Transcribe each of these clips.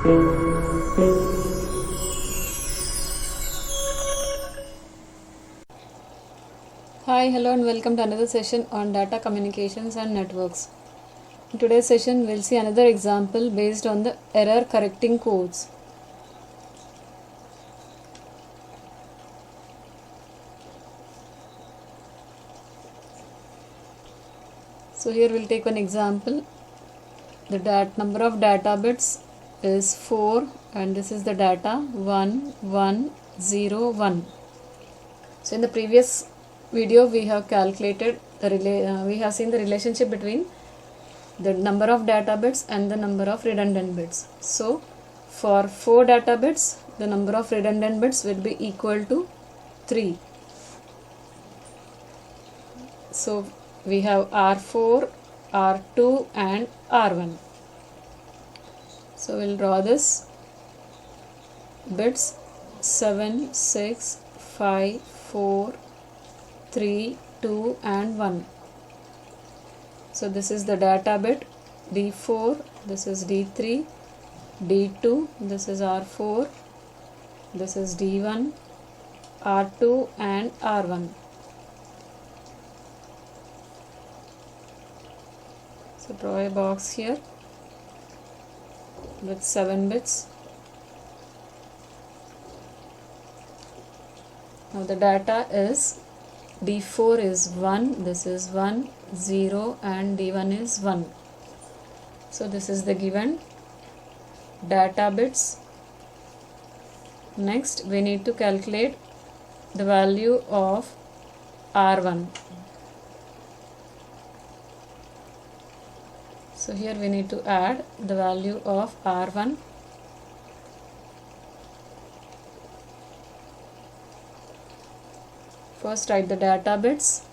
Hi, hello and welcome to another session on data communications and networks. In today's session, we'll see another example based on the error correcting codes. So here we'll take one example. The number of data bits is 4 and this is the data 1101. So in the previous video we have calculated we have seen the relationship between the number of data bits and the number of redundant bits. So for 4 data bits, the number of redundant bits will be equal to 3. So we have R4, R2 and R1. So we'll draw this bits 7, 6, 5, 4, 3, 2 and 1. So this is the data bit D4, this is D3, D2, this is R4, this is D1, R2 and R1. So draw a box here with 7 bits. Now the data is D4 is 1, this is 1, 0 and D1 is 1. So this is the given data bits. Next we need to calculate the value of R1. So here we need to add the value of R1. First write the data bits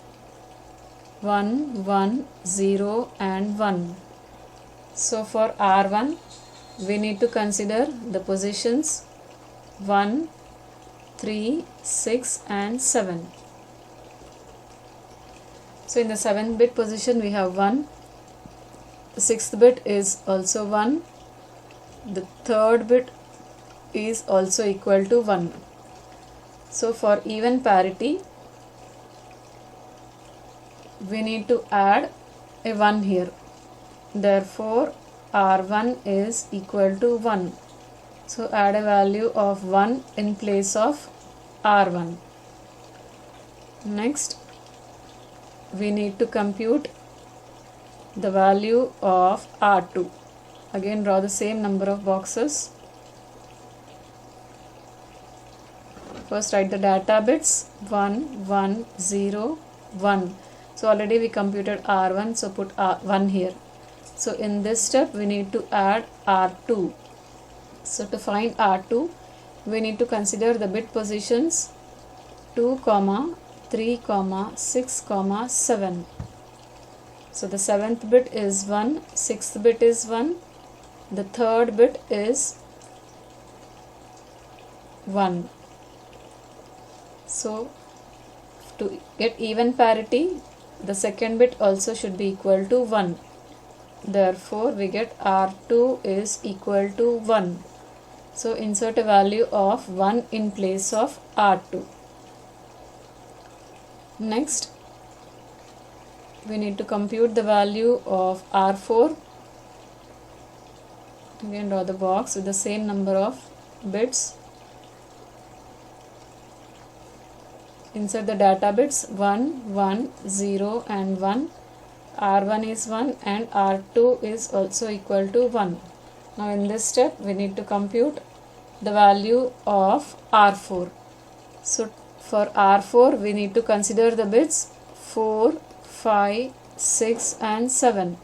1, 1, 0 and 1. So for R1 we need to consider the positions 1, 3, 6 and 7. So in the 7th bit position we have 1. The 6th bit is also 1. The 3rd bit is also equal to 1. So for even parity we need to add a 1 here. Therefore R1 is equal to 1. So add a value of 1 in place of R1. Next we need to compute the value of R2. Again draw the same number of boxes. First write the data bits 1, 1, 0, 1. So already we computed R1, so put R1 here. So in this step we need to add R2. So to find R2 we need to consider the bit positions 2, 3, 6, 7. So the 7th bit is 1, 6th bit is 1, the 3rd bit is 1. So to get even parity, the 2nd bit also should be equal to 1. Therefore we get R2 is equal to 1. So insert a value of 1 in place of R2. Next we need to compute the value of R4. Again draw the box with the same number of bits. Insert the data bits 1, 1, 0 and 1. R1 is 1 and R2 is also equal to 1. Now in this step we need to compute the value of R4. So for R4 we need to consider the bits 4, 5, 6 and 7.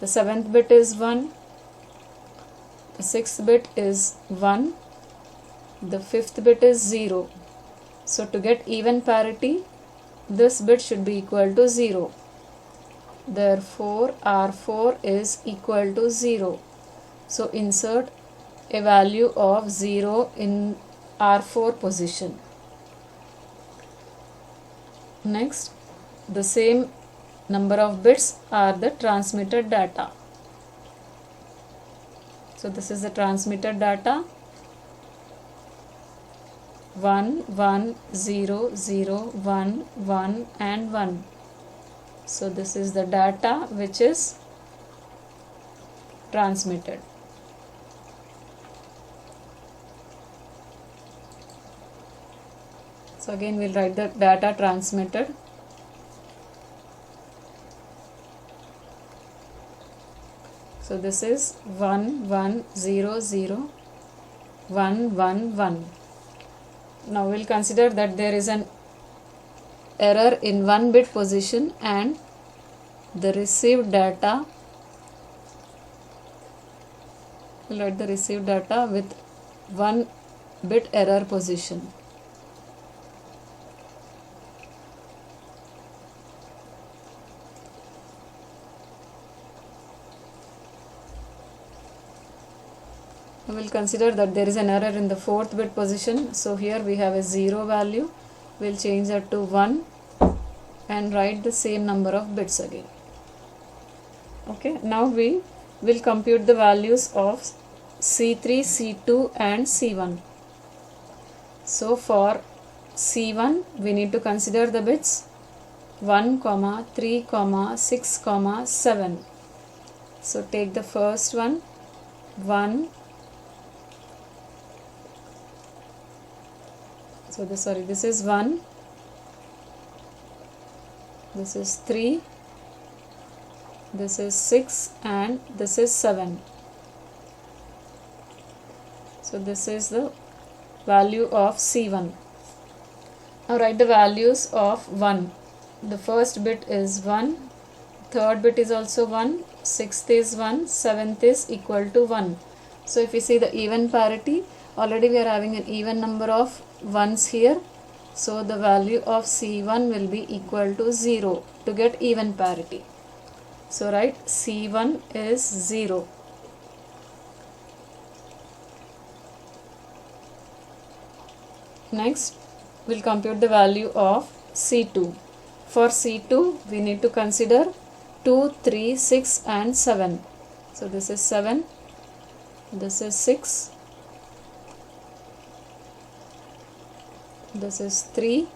The 7th bit is 1, the 6th bit is 1, the 5th bit is 0. So to get even parity, this bit should be equal to 0. Therefore R4 is equal to 0. So insert a value of 0 in R4 position. Next, the same number of bits are the transmitted data. So this is the transmitted data 1 1 0 0 1 1 and 1. So this is the data which is transmitted. So again we'll write the data transmitted. So this is 1 1 0 0 1 1 1. Now we'll consider that there is an error in 1 bit position and the received data, we'll write the received data with 1 bit error position. We will consider that there is an error in the 4th bit position. So here we have a 0 value. We'll change that to 1 and write the same number of bits again. Okay, now we will compute the values of C3, C2 and C1. So for C1 we need to consider the bits 1, 3, 6, 7. So take the first one 1. So this is 1, this is 3, this is 6 and this is 7. So this is the value of C1. Now write the values of 1. The first bit is 1, third bit is also 1, sixth is 1, seventh is equal to 1. So if we see the even parity, already we are having an even number of ones here. So the value of C1 will be equal to 0 to get even parity. So write C1 is 0. Next we'll compute the value of C2. For C2 we need to consider 2, 3, 6 and 7. So this is 7, this is 6, this is 3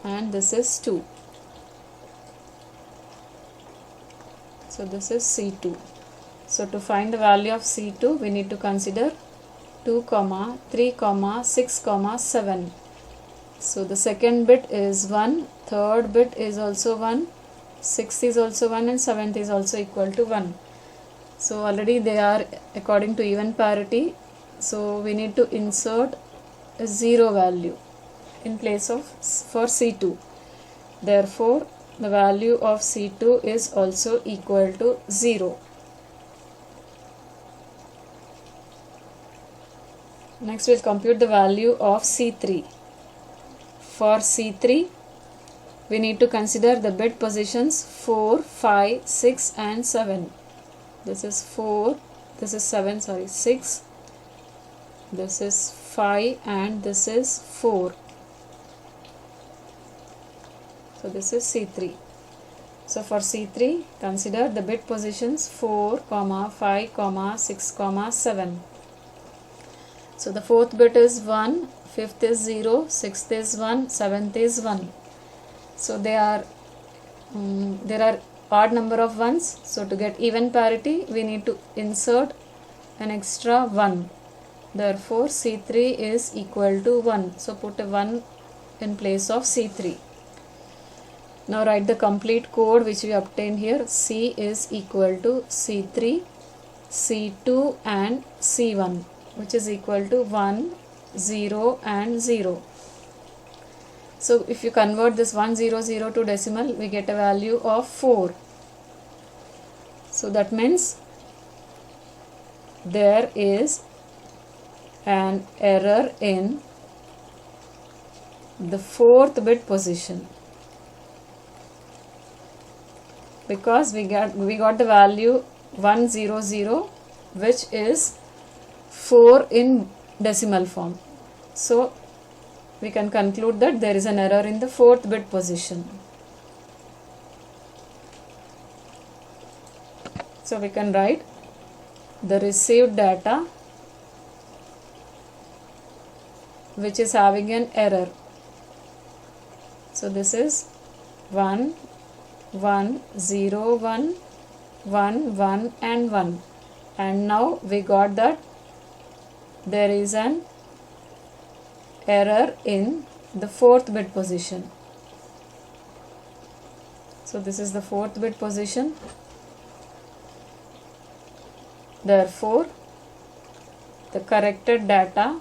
and this is 2. So this is C2. So to find the value of C2 we need to consider 2, 3, 6, 7. So the second bit is 1, third bit is also 1, sixth is also 1 and seventh is also equal to 1. So already they are according to even parity. So we need to insert a 0 value in place of for C2. Therefore the value of C2 is also equal to 0. Next we'll compute the value of C3. For C3 we need to consider the bit positions 4, 5, 6 and 7. This is 4, this is 7, 6, this is 5 and this is 4. So this is C3. So for C3 consider the bit positions 4, 5, 6, 7. So the fourth bit is 1, fifth is 0, sixth is 1, seventh is 1. So there are odd number of ones. So to get even parity we need to insert an extra 1. Therefore C3 is equal to 1. So put a 1 in place of C3. Now write the complete code which we obtained here. C is equal to C3, C2 and C1, which is equal to 1, 0 and 0. So if you convert this 100 to decimal, we get a value of 4. So that means there is an error in the 4th bit position, because we got the value 100, which is 4 in decimal form. So we can conclude that there is an error in the 4th bit position. So we can write the received data which is having an error. So this is 1 1 0 1 1 1 and 1, and now we got that there is an error in the 4th bit position. So this is the 4th bit position. Therefore, the corrected data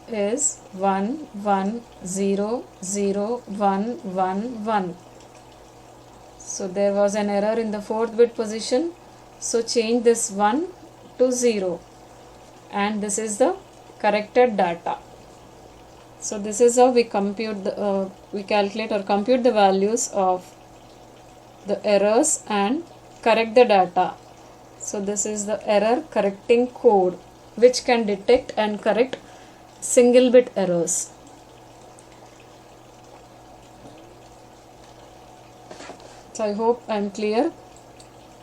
is 1 1 0 0 1 1 1. So there was an error in the 4th bit position. So change this 1 to 0, and this is the corrected data. So this is how we compute the we calculate or compute the values of the errors and correct the data. So this is the error correcting code which can detect and correct single bit errors. So I hope I am clear.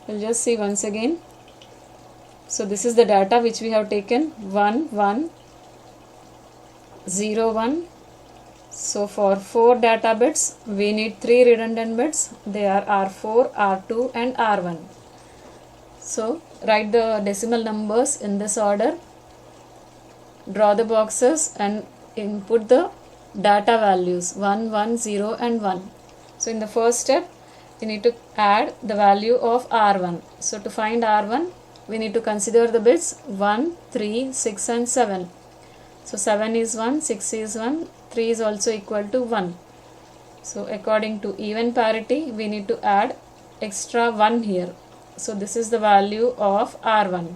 We'll just see once again. So this is the data which we have taken, 1 1 0 1. So for 4 data bits we need 3 redundant bits. They are R4, R2 and R1. So write the decimal numbers in this order, draw the boxes and input the data values 1 1 0 and 1. So in the first step we need to add the value of R1. So to find R1 we need to consider the bits 1, 3, 6 and 7. So 7 is 1, 6 is 1, 3 is also equal to 1. So according to even parity we need to add extra 1 here. So this is the value of R1.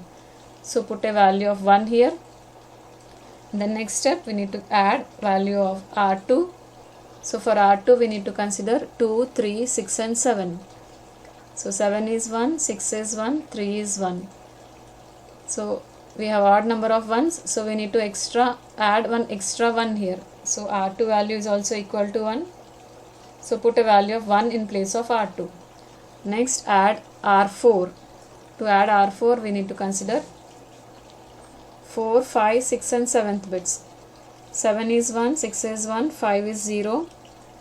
So put a value of 1 here. The next step we need to add value of R2. So for R2 we need to consider 2, 3, 6 and 7. So 7 is 1, 6 is 1, 3 is 1. So we have odd number of ones, so we need to add one extra 1 here. So R2 value is also equal to 1. So put a value of 1 in place of R2. Next add R4. To add R4 we need to consider 4, 5, 6 and 7th bits. 7 is 1, 6 is 1, 5 is 0.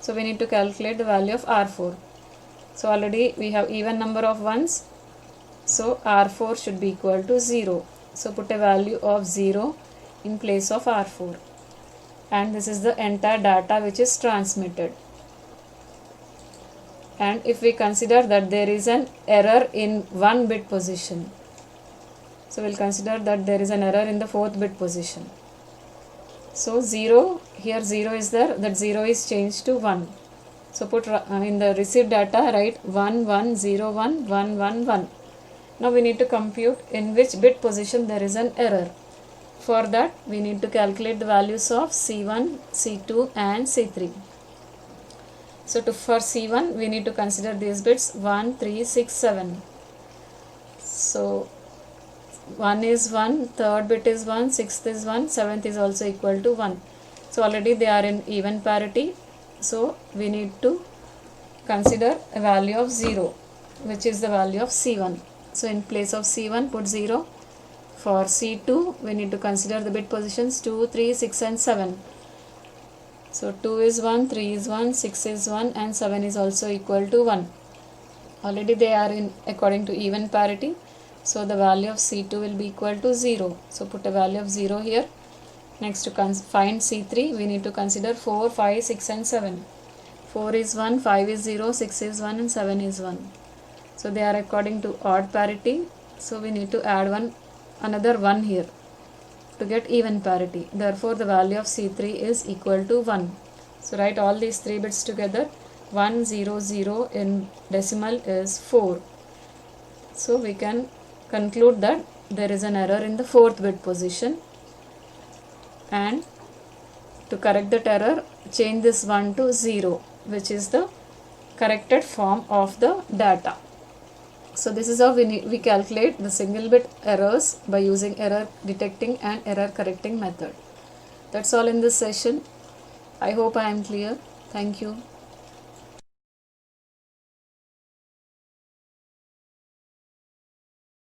So we need to calculate the value of R4. So already we have even number of ones. So R4 should be equal to 0. So put a value of 0 in place of R4. And this is the entire data which is transmitted. And if we consider that there is an error in 1 bit position. So we'll consider that there is an error in the 4th bit position. So 0, here 0 is there, that 0 is changed to 1. So put in the received data write 1 1 0 1 1 1 1. Now we need to compute in which bit position there is an error. For that we need to calculate the values of C1, C2 and C3. So for C1 we need to consider these bits 1, 3, 6, 7. So 1 is 1, 3rd bit is 1, 6th is 1, 7th is also equal to 1. So already they are in even parity. So we need to consider a value of 0, which is the value of C1. So in place of C1 put 0. For C2 we need to consider the bit positions 2, 3, 6 and 7. So 2 is 1, 3 is 1, 6 is 1 and 7 is also equal to 1. Already they are in according to even parity. So the value of C2 will be equal to 0. So put a value of 0 here. Next to find C3 we need to consider 4, 5, 6 and 7. 4 is 1, 5 is 0, 6 is 1 and 7 is 1. So they are according to odd parity. So we need to add another 1 here to get even parity. Therefore the value of C3 is equal to 1. So write all these 3 bits together. 1 0 0 in decimal is 4. So we can conclude that there is an error in the 4th bit position, and to correct that error change this 1 to 0, which is the corrected form of the data. So this is how we calculate the single bit errors by using error detecting and error correcting method. That's all in this session. I hope I am clear. Thank you.